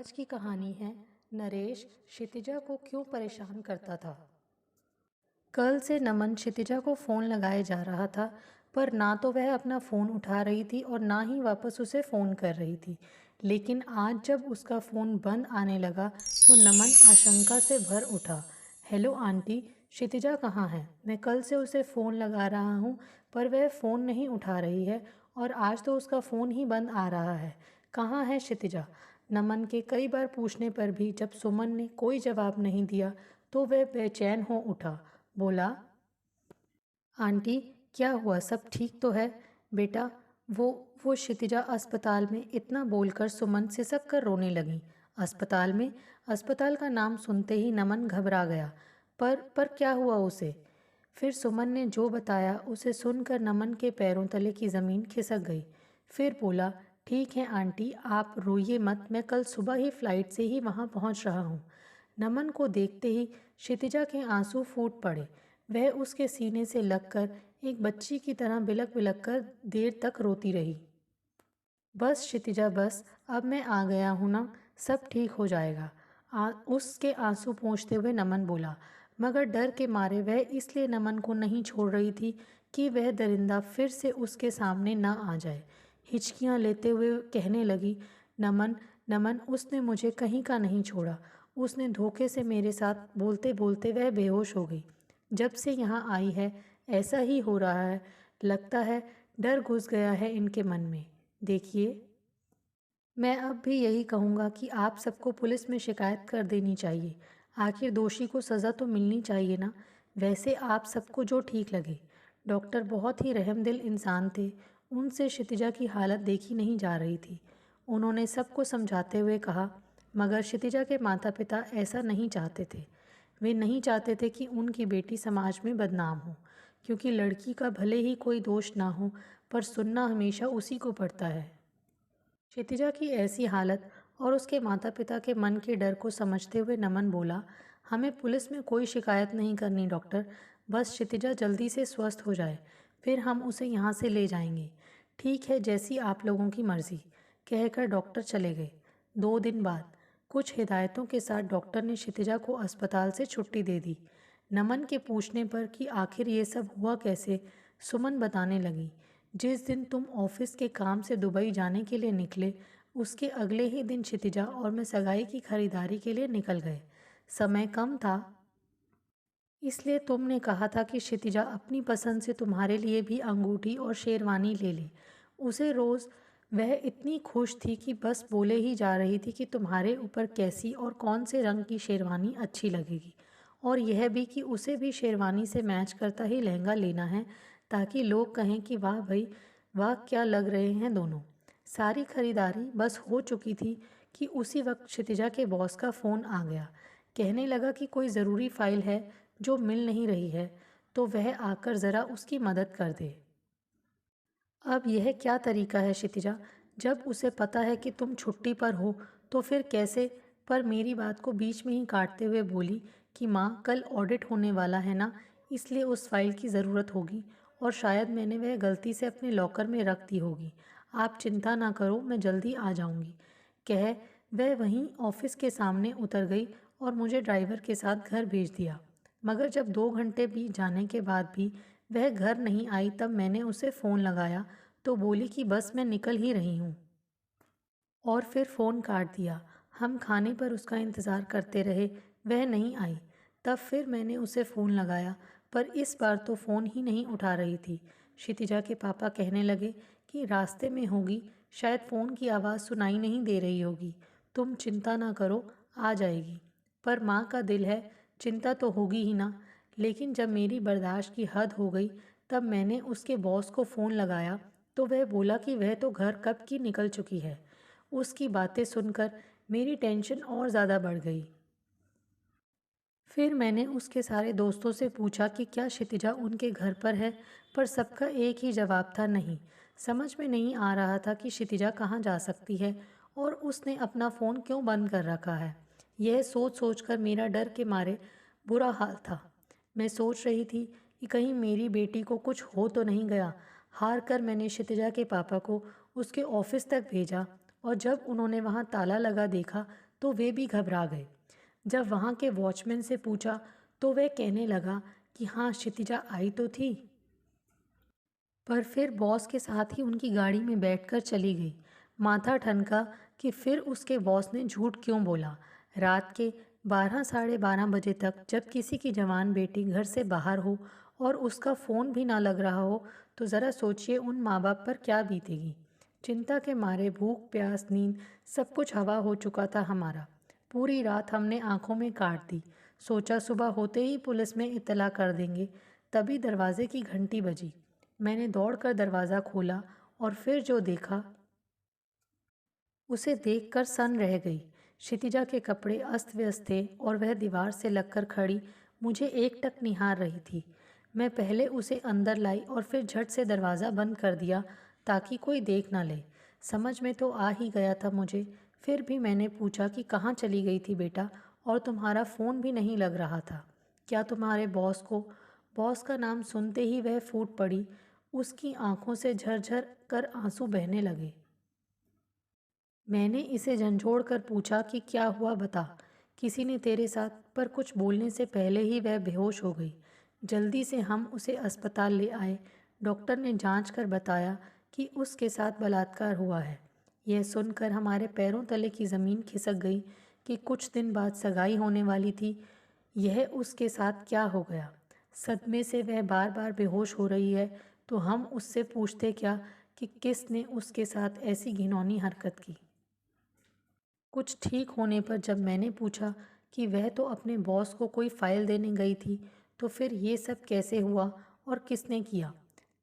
आज की कहानी है नरेश क्षितिजा को क्यों परेशान करता था। कल से नमन क्षितिजा को फ़ोन लगाए जा रहा था, पर ना तो वह अपना फ़ोन उठा रही थी और ना ही वापस उसे फ़ोन कर रही थी। लेकिन आज जब उसका फ़ोन बंद आने लगा तो नमन आशंका से भर उठा। हेलो आंटी, क्षितिजा कहाँ है? मैं कल से उसे फ़ोन लगा रहा हूँ पर वह फ़ोन नहीं उठा रही है और आज तो उसका फ़ोन ही बंद आ रहा है। कहाँ है क्षितिजा? नमन के कई बार पूछने पर भी जब सुमन ने कोई जवाब नहीं दिया तो वह बेचैन हो उठा। बोला, आंटी क्या हुआ, सब ठीक तो है? बेटा, वो वो क्षितिजा अस्पताल में, इतना बोलकर सुमन सिसक कर रोने लगी। अस्पताल में? अस्पताल का नाम सुनते ही नमन घबरा गया। पर क्या हुआ उसे? फिर सुमन ने जो बताया उसे सुनकर नमन के पैरों तले की ज़मीन खिसक गई। फिर बोला, ठीक है आंटी, आप रोइए मत, मैं कल सुबह ही फ्लाइट से ही वहाँ पहुँच रहा हूँ। नमन को देखते ही क्षितिजा के आंसू फूट पड़े। वह उसके सीने से लगकर एक बच्ची की तरह बिलक बिलक कर देर तक रोती रही। बस क्षितिजा बस, अब मैं आ गया हूँ ना, सब ठीक हो जाएगा। उसके आंसू पोंछते हुए नमन बोला, मगर डर के मारे वह इसलिए नमन को नहीं छोड़ रही थी कि वह दरिंदा फिर से उसके सामने न आ जाए। हिचकियाँ लेते हुए कहने लगी, नमन नमन, उसने मुझे कहीं का नहीं छोड़ा। उसने धोखे से मेरे साथ बोलते बोलते वह बेहोश हो गई। जब से यहाँ आई है ऐसा ही हो रहा है। लगता है डर घुस गया है इनके मन में। देखिए, मैं अब भी यही कहूँगा कि आप सबको पुलिस में शिकायत कर देनी चाहिए। आखिर दोषी को सज़ा तो मिलनी चाहिए ना। वैसे आप सबको जो ठीक लगे। डॉक्टर बहुत ही रहमदिल इंसान थे। उनसे क्षितिजा की हालत देखी नहीं जा रही थी। उन्होंने सबको समझाते हुए कहा, मगर क्षितिजा के माता पिता ऐसा नहीं चाहते थे। वे नहीं चाहते थे कि उनकी बेटी समाज में बदनाम हो, क्योंकि लड़की का भले ही कोई दोष ना हो पर सुनना हमेशा उसी को पड़ता है। क्षितिजा की ऐसी हालत और उसके माता पिता के मन के डर को समझते हुए नमन बोला, हमें पुलिस में कोई शिकायत नहीं करनी डॉक्टर, बस क्षितिजा जल्दी से स्वस्थ हो जाए, फिर हम उसे यहाँ से ले जाएंगे। ठीक है, जैसी आप लोगों की मर्ज़ी, कहकर डॉक्टर चले गए। 2 दिन बाद कुछ हिदायतों के साथ डॉक्टर ने क्षितिजा को अस्पताल से छुट्टी दे दी। नमन के पूछने पर कि आखिर ये सब हुआ कैसे, सुमन बताने लगी, जिस दिन तुम ऑफिस के काम से दुबई जाने के लिए निकले उसके अगले ही दिन क्षितिजा और मैं सगाई की खरीदारी के लिए निकल गए। समय कम था, इसलिए तुमने कहा था कि क्षितिजा अपनी पसंद से तुम्हारे लिए भी अंगूठी और शेरवानी ले ले। उसे रोज़ वह इतनी खुश थी कि बस बोले ही जा रही थी कि तुम्हारे ऊपर कैसी और कौन से रंग की शेरवानी अच्छी लगेगी, और यह भी कि उसे भी शेरवानी से मैच करता ही लहंगा लेना है, ताकि लोग कहें कि वाह भाई वाह, क्या लग रहे हैं दोनों। सारी खरीदारी बस हो चुकी थी कि उसी वक्त क्षितिजा के बॉस का फ़ोन आ गया। कहने लगा कि कोई ज़रूरी फ़ाइल है जो मिल नहीं रही है, तो वह आकर ज़रा उसकी मदद कर दे। अब यह क्या तरीका है क्षितिजा, जब उसे पता है कि तुम छुट्टी पर हो तो फिर कैसे? पर मेरी बात को बीच में ही काटते हुए बोली कि माँ, कल ऑडिट होने वाला है ना, इसलिए उस फाइल की ज़रूरत होगी और शायद मैंने वह गलती से अपने लॉकर में रख दी होगी। आप चिंता ना करो, मैं जल्दी आ जाऊँगी। कह वह वहीं ऑफिस के सामने उतर गई और मुझे ड्राइवर के साथ घर भेज दिया। मगर जब 2 घंटे बीत जाने के बाद भी वह घर नहीं आई तब मैंने उसे फ़ोन लगाया तो बोली कि बस मैं निकल ही रही हूँ, और फिर फ़ोन काट दिया। हम खाने पर उसका इंतज़ार करते रहे, वह नहीं आई। तब फिर मैंने उसे फ़ोन लगाया पर इस बार तो फ़ोन ही नहीं उठा रही थी। क्षितिजा के पापा कहने लगे कि रास्ते में होगी, शायद फ़ोन की आवाज़ सुनाई नहीं दे रही होगी, तुम चिंता ना करो, आ जाएगी। पर माँ का दिल है, चिंता तो होगी ही ना। लेकिन जब मेरी बर्दाश्त की हद हो गई तब मैंने उसके बॉस को फ़ोन लगाया तो वह बोला कि वह तो घर कब की निकल चुकी है। उसकी बातें सुनकर मेरी टेंशन और ज़्यादा बढ़ गई। फिर मैंने उसके सारे दोस्तों से पूछा कि क्या क्षितिजा उनके घर पर है, पर सबका एक ही जवाब था, नहीं। समझ में नहीं आ रहा था कि क्षितिजा कहाँ जा सकती है और उसने अपना फ़ोन क्यों बंद कर रखा है। यह सोच सोच कर मेरा डर के मारे बुरा हाल था। मैं सोच रही थी कि कहीं मेरी बेटी को कुछ हो तो नहीं गया। हार कर मैंने क्षितिजा के पापा को उसके ऑफिस तक भेजा और जब उन्होंने वहाँ ताला लगा देखा तो वे भी घबरा गए। जब वहाँ के वॉचमैन से पूछा तो वह कहने लगा कि हाँ, क्षितिजा आई तो थी, पर फिर बॉस के साथ ही उनकी गाड़ी में बैठकर चली गई। माथा ठनका कि फिर उसके बॉस ने झूठ क्यों बोला। रात के 12 साढ़े 12 बजे तक जब किसी की जवान बेटी घर से बाहर हो और उसका फ़ोन भी ना लग रहा हो, तो ज़रा सोचिए उन माँ बाप पर क्या बीतेगी। चिंता के मारे भूख प्यास नींद सब कुछ हवा हो चुका था हमारा। पूरी रात हमने आंखों में काट दी। सोचा सुबह होते ही पुलिस में इत्तला कर देंगे। तभी दरवाजे की घंटी बजी। मैंने दौड़कर दरवाज़ा खोला और फिर जो देखा उसे देखकर सन रह गई। क्षितिजा के कपड़े अस्त व्यस्त थे और वह दीवार से लगकर खड़ी मुझे एकटक निहार रही थी। मैं पहले उसे अंदर लाई और फिर झट से दरवाज़ा बंद कर दिया ताकि कोई देख ना ले। समझ में तो आ ही गया था मुझे, फिर भी मैंने पूछा कि कहाँ चली गई थी बेटा, और तुम्हारा फ़ोन भी नहीं लग रहा था। क्या तुम्हारे बॉस को? बॉस का नाम सुनते ही वह फूट पड़ी। उसकी आंखों से झरझर कर आंसू बहने लगे। मैंने इसे झंझोड़ कर पूछा कि क्या हुआ बता, किसी ने तेरे साथ? पर कुछ बोलने से पहले ही वह बेहोश हो गई। जल्दी से हम उसे अस्पताल ले आए। डॉक्टर ने जांच कर बताया कि उसके साथ बलात्कार हुआ है। यह सुनकर हमारे पैरों तले की ज़मीन खिसक गई कि कुछ दिन बाद सगाई होने वाली थी, यह उसके साथ क्या हो गया। सदमे से वह बार बार बेहोश हो रही है, तो हम उससे पूछते क्या कि किसने उसके साथ ऐसी घिनौनी हरकत की। कुछ ठीक होने पर जब मैंने पूछा कि वह तो अपने बॉस को कोई फाइल देने गई थी, तो फिर ये सब कैसे हुआ और किसने किया,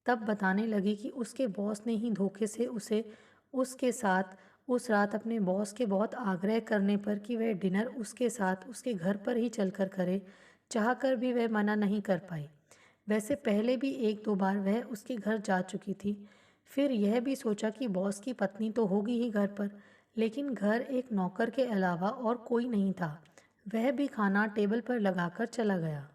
तब बताने लगी कि उसके बॉस ने ही धोखे से उसे उसके साथ उस रात अपने बॉस के बहुत आग्रह करने पर कि वह डिनर उसके साथ उसके घर पर ही चलकर करे, चाहकर भी वह मना नहीं कर पाई। वैसे पहले भी एक दो बार वह उसके घर जा चुकी थी। फिर यह भी सोचा कि बॉस की पत्नी तो होगी ही घर पर, लेकिन घर एक नौकर के अलावा और कोई नहीं था। वह भी खाना टेबल पर लगाकर चला गया।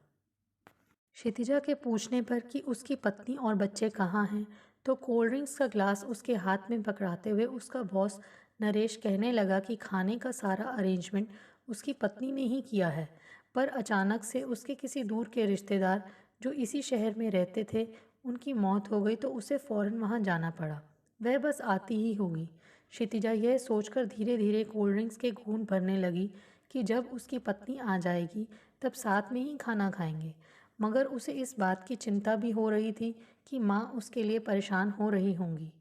क्षितिजा के पूछने पर कि उसकी पत्नी और बच्चे कहाँ हैं, तो कोल्ड ड्रिंक्स का ग्लास उसके हाथ में पकड़ाते हुए उसका बॉस नरेश कहने लगा कि खाने का सारा अरेंजमेंट उसकी पत्नी ने ही किया है, पर अचानक से उसके किसी दूर के रिश्तेदार जो इसी शहर में रहते थे, उनकी मौत हो गई, तो उसे फ़ौरन वहाँ जाना पड़ा। वह बस आती ही होगी। क्षितिजा यह सोचकर धीरे धीरे कोल्ड ड्रिंक्स के घूंट भरने लगी कि जब उसकी पत्नी आ जाएगी तब साथ में ही खाना खाएंगे। मगर उसे इस बात की चिंता भी हो रही थी कि माँ उसके लिए परेशान हो रही होंगी।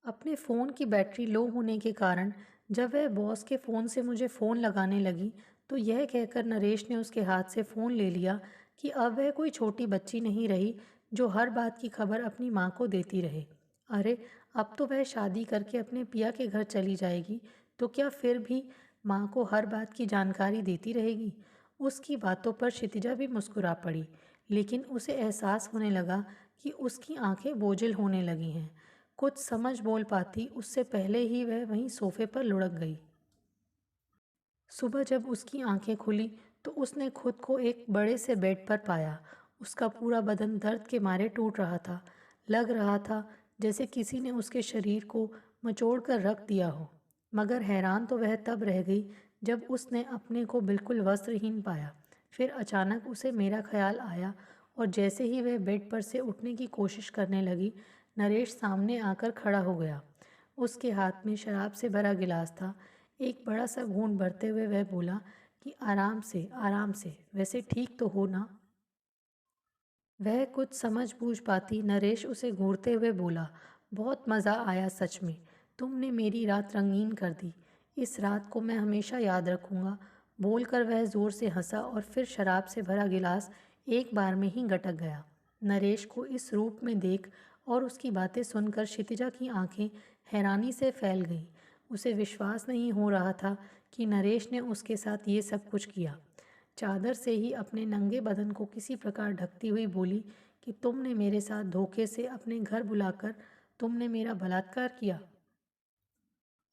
अपने फ़ोन की बैटरी लो होने के कारण जब वह बॉस के फ़ोन से मुझे फ़ोन लगाने लगी, तो यह कहकर नरेश ने उसके हाथ से फ़ोन ले लिया कि अब वह कोई छोटी बच्ची नहीं रही जो हर बात की खबर अपनी माँ को देती रहे। अरे, अब तो वह शादी करके अपने पिया के घर चली जाएगी, तो क्या फिर भी माँ को हर बात की जानकारी देती रहेगी? उसकी बातों पर क्षितिजा भी मुस्कुरा पड़ी, लेकिन उसे एहसास होने लगा कि उसकी आंखें बोझिल होने लगी हैं। कुछ समझ बोल पाती उससे पहले ही वह वहीं सोफे पर लुढ़क गई। सुबह जब उसकी आंखें खुली तो उसने खुद को एक बड़े से बेड पर पाया। उसका पूरा बदन दर्द के मारे टूट रहा था। लग रहा था जैसे किसी ने उसके शरीर को मचोड़ कर रख दिया हो। मगर हैरान तो वह तब रह गई जब उसने अपने को बिल्कुल वस्त्रहीन पाया। फिर अचानक उसे मेरा ख्याल आया और जैसे ही वह बेड पर से उठने की कोशिश करने लगी, नरेश सामने आकर खड़ा हो गया। उसके हाथ में शराब से भरा गिलास था। एक बड़ा सा घूंट भरते हुए वह बोला कि आराम से, वैसे ठीक तो हो ना? वह कुछ समझ बूझ पाती नरेश उसे घूरते हुए बोला, बहुत मज़ा आया सच में, तुमने मेरी रात रंगीन कर दी। इस रात को मैं हमेशा याद रखूँगा। बोलकर वह ज़ोर से हंसा और फिर शराब से भरा गिलास एक बार में ही गटक गया। नरेश को इस रूप में देख और उसकी बातें सुनकर क्षितिजा की आंखें हैरानी से फैल गईं। उसे विश्वास नहीं हो रहा था कि नरेश ने उसके साथ ये सब कुछ किया। चादर से ही अपने नंगे बदन को किसी प्रकार ढकती हुई बोली कि तुमने मेरे साथ धोखे से अपने घर बुलाकर तुमने मेरा बलात्कार किया,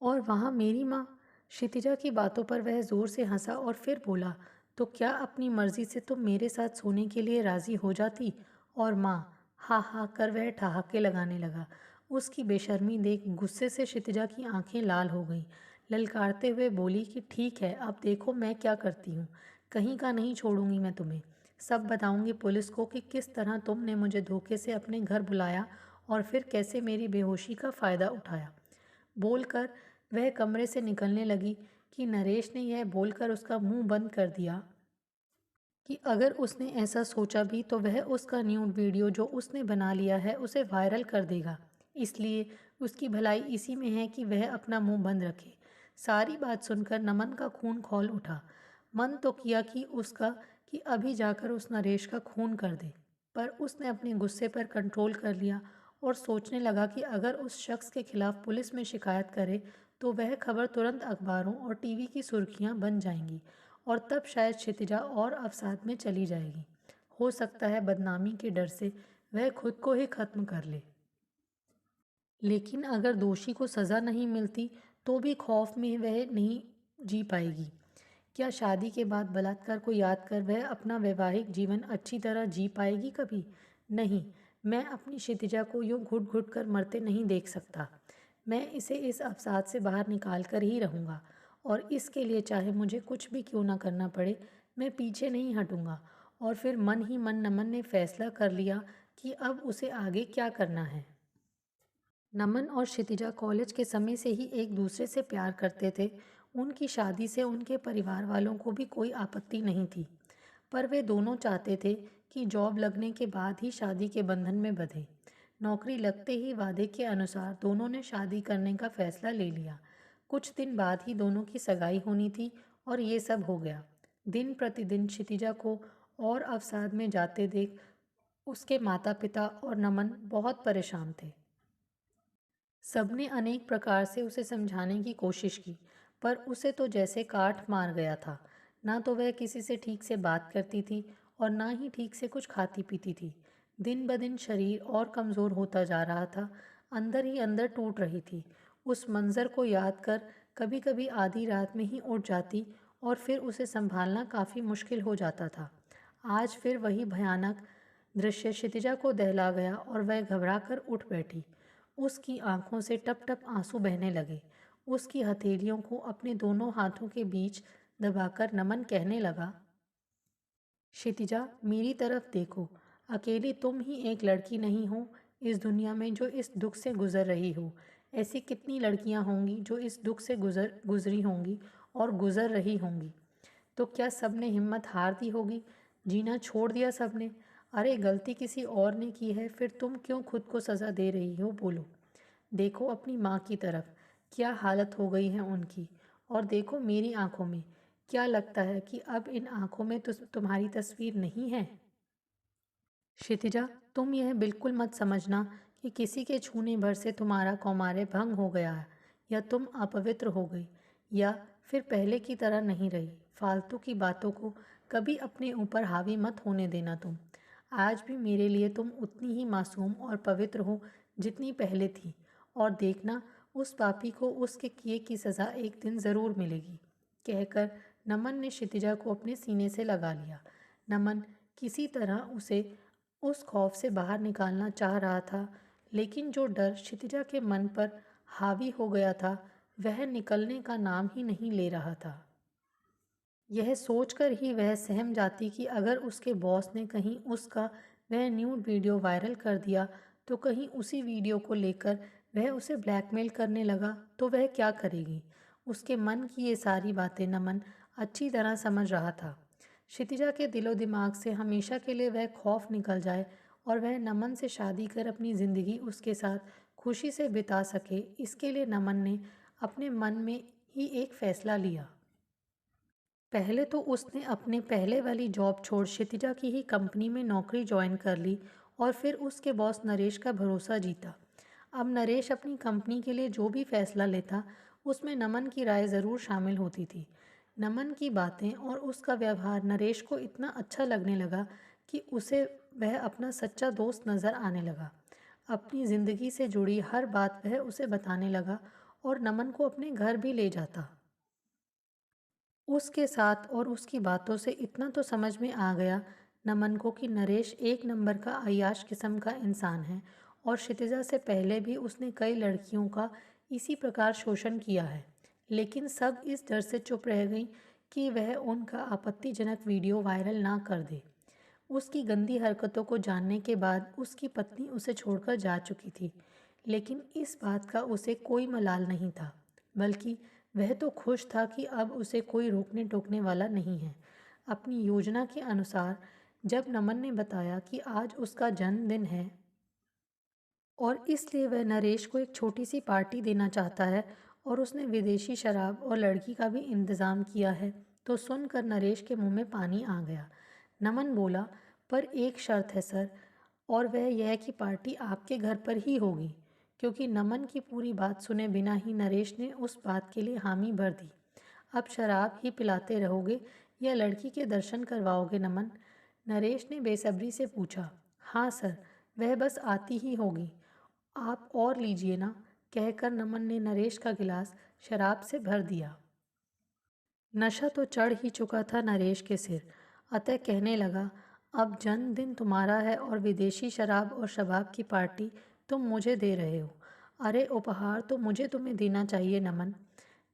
और वहाँ मेरी माँ? क्षितिजा की बातों पर वह जोर से हंसा और फिर बोला, तो क्या अपनी मर्जी से तुम मेरे साथ सोने के लिए राजी हो जाती? और माँ? हा हा कर वह ठहाके लगाने लगा। उसकी बेशर्मी देख गुस्से से क्षितिजा की आंखें लाल हो गईं, ललकारते हुए बोली कि ठीक है, अब देखो मैं क्या करती हूँ। कहीं का नहीं छोड़ूंगी मैं तुम्हें। सब बताऊंगी पुलिस को कि किस तरह तुमने मुझे धोखे से अपने घर बुलाया और फिर कैसे मेरी बेहोशी का फ़ायदा उठाया। बोलकर वह कमरे से निकलने लगी कि नरेश ने यह बोलकर उसका मुंह बंद कर दिया कि अगर उसने ऐसा सोचा भी तो वह उसका न्यूड वीडियो जो उसने बना लिया है उसे वायरल कर देगा। इसलिए उसकी भलाई इसी में है कि वह अपना मुंह बंद रखे। सारी बात सुनकर नमन का खून खौल उठा। मन तो किया कि उसका कि अभी जाकर उस नरेश का खून कर दे, पर उसने अपने गुस्से पर कंट्रोल कर लिया और सोचने लगा कि अगर उस शख्स के खिलाफ पुलिस में शिकायत करे तो वह खबर तुरंत अखबारों और टीवी की सुर्खियां बन जाएंगी और तब शायद क्षितिजा और अवसाद में चली जाएगी। हो सकता है बदनामी के डर से वह खुद को ही खत्म कर ले। लेकिन अगर दोषी को सज़ा नहीं मिलती तो भी खौफ में वह नहीं जी पाएगी। क्या शादी के बाद बलात्कार को याद कर वह अपना वैवाहिक जीवन अच्छी तरह जी पाएगी कभी? नहीं, मैं अपनी क्षितिजा को यूं घुट घुट कर मरते नहीं देख सकता। मैं इसे इस अवसाद से बाहर निकाल कर ही रहूँगा और इसके लिए चाहे मुझे कुछ भी क्यों ना करना पड़े, मैं पीछे नहीं हटूँगा। और फिर मन ही मन नमन ने फैसला कर लिया कि अब उसे आगे क्या करना है। नमन और क्षितिजा कॉलेज के समय से ही एक दूसरे से प्यार करते थे। उनकी शादी से उनके परिवार वालों को भी कोई आपत्ति नहीं थी, पर वे दोनों चाहते थे कि जॉब लगने के बाद ही शादी के बंधन में बंधे। नौकरी लगते ही वादे के अनुसार दोनों ने शादी करने का फैसला ले लिया। कुछ दिन बाद ही दोनों की सगाई होनी थी और ये सब हो गया। दिन प्रतिदिन क्षितिजा को और अवसाद में जाते देख उसके माता पिता और नमन बहुत परेशान थे। सबने अनेक प्रकार से उसे समझाने की कोशिश की, पर उसे तो जैसे काठ मार गया था। ना तो वह किसी से ठीक से बात करती थी और ना ही ठीक से कुछ खाती पीती थी। दिन ब दिन शरीर और कमज़ोर होता जा रहा था, अंदर ही अंदर टूट रही थी। उस मंज़र को याद कर कभी कभी आधी रात में ही उठ जाती और फिर उसे संभालना काफ़ी मुश्किल हो जाता था। आज फिर वही भयानक दृश्य क्षितिजा को दहला गया और वह घबरा कर उठ बैठी। उसकी आंखों से टप टप आंसू बहने लगे। उसकी हथेलियों को अपने दोनों हाथों के बीच दबाकर नमन कहने लगा, क्षितिजा मेरी तरफ देखो। अकेली तुम ही एक लड़की नहीं हो इस दुनिया में जो इस दुख से गुजर रही हो। ऐसी कितनी लड़कियां होंगी जो इस दुख से गुजरी होंगी और गुजर रही होंगी। तो क्या सबने हिम्मत हार दी होगी? जीना छोड़ दिया सबने? अरे गलती किसी और ने की है, फिर तुम क्यों खुद को सज़ा दे रही हो? बोलो। देखो अपनी माँ की तरफ, क्या हालत हो गई है उनकी। और देखो मेरी आंखों में। क्या लगता है कि अब इन आंखों में तुम्हारी तस्वीर नहीं है? क्षितिजा, तुम यह बिल्कुल मत समझना कि किसी के छूने भर से तुम्हारा कौमार्य भंग हो गया है या तुम अपवित्र हो गई या फिर पहले की तरह नहीं रही। फालतू की बातों को कभी अपने ऊपर हावी मत होने देना तुम। आज भी मेरे लिए तुम उतनी ही मासूम और पवित्र हो जितनी पहले थी। और देखना, उस पापी को उसके किए की सज़ा एक दिन ज़रूर मिलेगी। कहकर नमन ने क्षितिजा को अपने सीने से लगा लिया। नमन किसी तरह उसे उस खौफ से बाहर निकालना चाह रहा था, लेकिन जो डर क्षितिजा के मन पर हावी हो गया था वह निकलने का नाम ही नहीं ले रहा था। यह सोचकर ही वह सहम जाती कि अगर उसके बॉस ने कहीं उसका वह न्यूड वीडियो वायरल कर दिया तो कहीं उसी वीडियो को लेकर वह उसे ब्लैकमेल करने लगा तो वह क्या करेगी। उसके मन की ये सारी बातें नमन अच्छी तरह समझ रहा था। क्षितिजा के दिलो दिमाग से हमेशा के लिए वह खौफ निकल जाए और वह नमन से शादी कर अपनी ज़िंदगी उसके साथ खुशी से बिता सके, इसके लिए नमन ने अपने मन में ही एक फ़ैसला लिया। पहले तो उसने अपने पहले वाली जॉब छोड़ क्षितिजा की ही कंपनी में नौकरी ज्वाइन कर ली और फिर उसके बॉस नरेश का भरोसा जीता। अब नरेश अपनी कंपनी के लिए जो भी फैसला लेता उसमें नमन की राय ज़रूर शामिल होती थी। नमन की बातें और उसका व्यवहार नरेश को इतना अच्छा लगने लगा कि उसे वह अपना सच्चा दोस्त नज़र आने लगा। अपनी ज़िंदगी से जुड़ी हर बात वह उसे बताने लगा और नमन को अपने घर भी ले जाता। उसके साथ और उसकी बातों से इतना तो समझ में आ गया नमन को कि नरेश एक नंबर का अय्याश किस्म का इंसान है और क्षितिजा से पहले भी उसने कई लड़कियों का इसी प्रकार शोषण किया है। लेकिन सब इस डर से चुप रह गईं कि वह उनका आपत्तिजनक वीडियो वायरल ना कर दे। उसकी गंदी हरकतों को जानने के बाद उसकी पत्नी उसे छोड़कर जा चुकी थी, लेकिन इस बात का उसे कोई मलाल नहीं था, बल्कि वह तो खुश था कि अब उसे कोई रोकने टोकने वाला नहीं है। अपनी योजना के अनुसार जब नमन ने बताया कि आज उसका जन्मदिन है और इसलिए वह नरेश को एक छोटी सी पार्टी देना चाहता है और उसने विदेशी शराब और लड़की का भी इंतज़ाम किया है, तो सुनकर नरेश के मुंह में पानी आ गया। नमन बोला, पर एक शर्त है सर, और वह यह कि पार्टी आपके घर पर ही होगी। क्योंकि नमन की पूरी बात सुने बिना ही नरेश ने उस बात के लिए हामी भर दी। अब शराब ही पिलाते रहोगे या लड़की के दर्शन करवाओगे नमन? नरेश ने बेसब्री से पूछा। हाँ सर, वह बस आती ही होगी, आप और लीजिए ना, कहकर नमन ने नरेश का गिलास शराब से भर दिया। नशा तो चढ़ ही चुका था नरेश के सिर, अतः कहने लगा, अब जन्मदिन तुम्हारा है और विदेशी शराब और शबाब की पार्टी तुम मुझे दे रहे हो। अरे उपहार तो मुझे तुम्हें देना चाहिए नमन।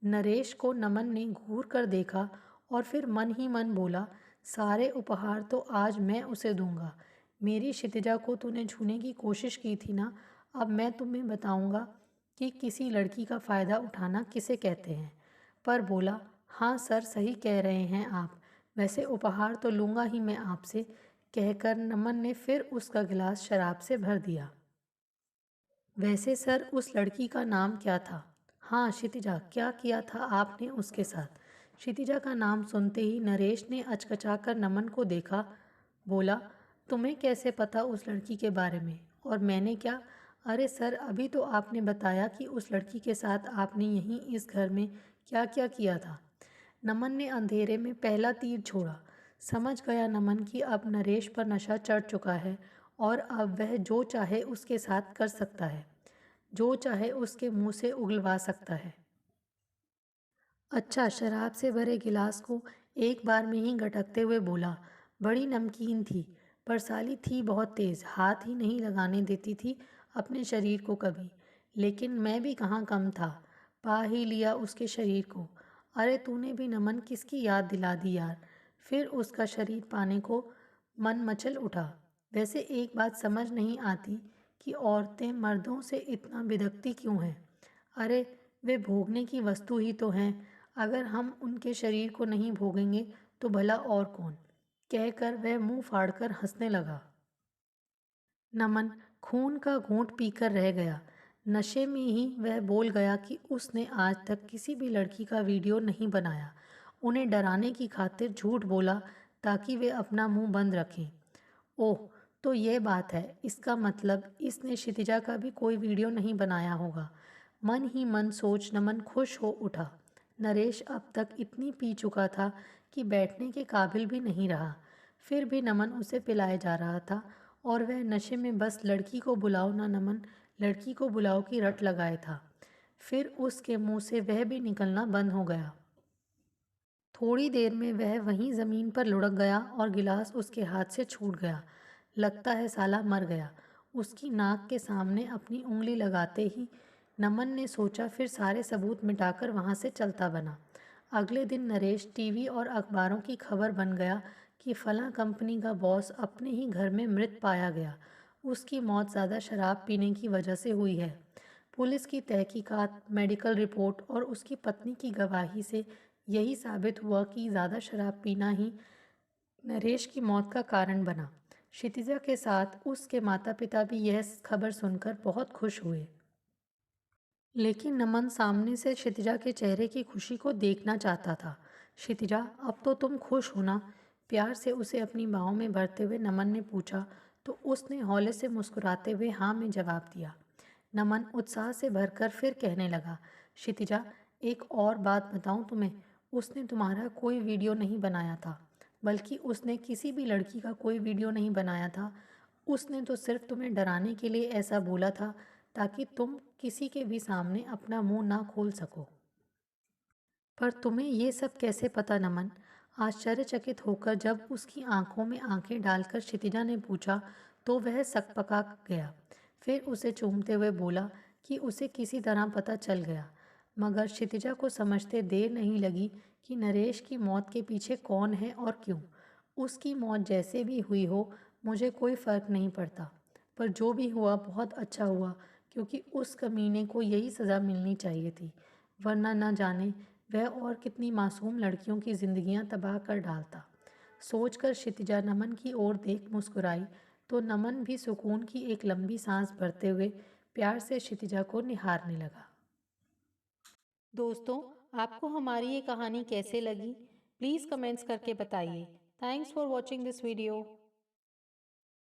नरेश को नमन ने घूर कर देखा और फिर मन ही मन बोला, सारे उपहार तो आज मैं उसे दूंगा। मेरी क्षितिजा को तूने छूने की कोशिश की थी ना, अब मैं तुम्हें बताऊंगा कि किसी लड़की का फ़ायदा उठाना किसे कहते हैं। पर बोला, हाँ सर, सही कह रहे हैं आप, वैसे उपहार तो लूँगा ही मैं आपसे, कहकर नमन ने फिर उसका गिलास शराब से भर दिया। वैसे सर, उस लड़की का नाम क्या था? हाँ क्षितिजा, क्या किया था आपने उसके साथ? क्षितिजा का नाम सुनते ही नरेश ने अचकचाकर नमन को देखा। बोला, तुम्हें कैसे पता उस लड़की के बारे में? और मैंने क्या? अरे सर, अभी तो आपने बताया कि उस लड़की के साथ आपने यहीं इस घर में क्या क्या किया था। नमन ने अंधेरे में पहला तीर छोड़ा। समझ गया नमन कि अब नरेश पर नशा चढ़ चुका है और अब वह जो चाहे उसके साथ कर सकता है, जो चाहे उसके मुंह से उगलवा सकता है। अच्छा, शराब से भरे गिलास को एक बार में ही गटकते हुए बोला, बड़ी नमकीन थी, पर साली थी बहुत तेज़, हाथ ही नहीं लगाने देती थी अपने शरीर को कभी। लेकिन मैं भी कहाँ कम था, पा ही लिया उसके शरीर को। अरे तूने भी नमन किसकी याद दिला दी यार। फिर उसका शरीर पाने को मन मचल उठा। वैसे एक बात समझ नहीं आती कि औरतें मर्दों से इतना बिदकती क्यों हैं। अरे वे भोगने की वस्तु ही तो हैं, अगर हम उनके शरीर को नहीं भोगेंगे तो भला और कौन? कहकर वह मुंह फाड़कर हंसने लगा। नमन खून का घूंट पीकर रह गया। नशे में ही वह बोल गया कि उसने आज तक किसी भी लड़की का वीडियो नहीं बनाया। उन्हें डराने की खातिर झूठ बोला ताकि वे अपना मुंह बंद रखें। ओह, तो ये बात है, इसका मतलब इसने क्षितिजा का भी कोई वीडियो नहीं बनाया होगा। मन ही मन सोच नमन खुश हो उठा। नरेश अब तक इतनी पी चुका था कि बैठने के काबिल भी नहीं रहा। फिर भी नमन उसे पिलाए जा रहा था और वह नशे में बस लड़की को बुलाओ ना नमन, लड़की को बुलाओ की रट लगाए था। फिर उसके मुंह से वह भी निकलना बंद हो गया। थोड़ी देर में वह वहीं ज़मीन पर लुढ़क गया और गिलास उसके हाथ से छूट गया। लगता है साला मर गया। उसकी नाक के सामने अपनी उंगली लगाते ही नमन ने सोचा, फिर सारे सबूत मिटाकर वहाँ से चलता बना। अगले दिन नरेश टीवी और अखबारों की खबर बन गया कि फलां कंपनी का बॉस अपने ही घर में मृत पाया गया। उसकी मौत ज़्यादा शराब पीने की वजह से हुई है। पुलिस की तहकीकात, मेडिकल रिपोर्ट और उसकी पत्नी की गवाही से यही साबित हुआ कि ज़्यादा शराब पीना ही नरेश की मौत का कारण बना। क्षितिजा के साथ उसके माता पिता भी यह खबर सुनकर बहुत खुश हुए। लेकिन नमन सामने से क्षितिजा के चेहरे की खुशी को देखना चाहता था। क्षितिजा, अब तो तुम खुश हो ना? प्यार से उसे अपनी बाहों में भरते हुए नमन ने पूछा, तो उसने हौले से मुस्कुराते हुए हाँ में जवाब दिया। नमन उत्साह से भरकर फिर कहने लगा, क्षितिजा, एक और बात बताऊं तुम्हें, उसने तुम्हारा कोई वीडियो नहीं बनाया था, बल्कि उसने किसी भी लड़की का कोई वीडियो नहीं बनाया था। उसने तो सिर्फ तुम्हें डराने के लिए ऐसा बोला था ताकि तुम किसी के भी सामने अपना मुंह ना खोल सको। पर तुम्हें ये सब कैसे पता नमन? आश्चर्यचकित होकर जब उसकी आंखों में आंखें डालकर क्षितिजा ने पूछा तो वह सकपका गया। फिर उसे चूमते हुए बोला कि उसे किसी तरह पता चल गया। मगर क्षितिजा को समझते देर नहीं लगी कि नरेश की मौत के पीछे कौन है और क्यों। उसकी मौत जैसे भी हुई हो, मुझे कोई फ़र्क नहीं पड़ता, पर जो भी हुआ बहुत अच्छा हुआ, क्योंकि उस कमीने को यही सज़ा मिलनी चाहिए थी, वरना न जाने वह और कितनी मासूम लड़कियों की ज़िंदगियां तबाह कर डालता। सोचकर क्षितिजा नमन की ओर देख मुस्कुराई, तो नमन भी सुकून की एक लंबी सांस भरते हुए प्यार से क्षितिजा को निहारने लगा। दोस्तों, आपको हमारी ये कहानी कैसे लगी? प्लीज़ कमेंट्स करके बताइए। Thanks for watching this video.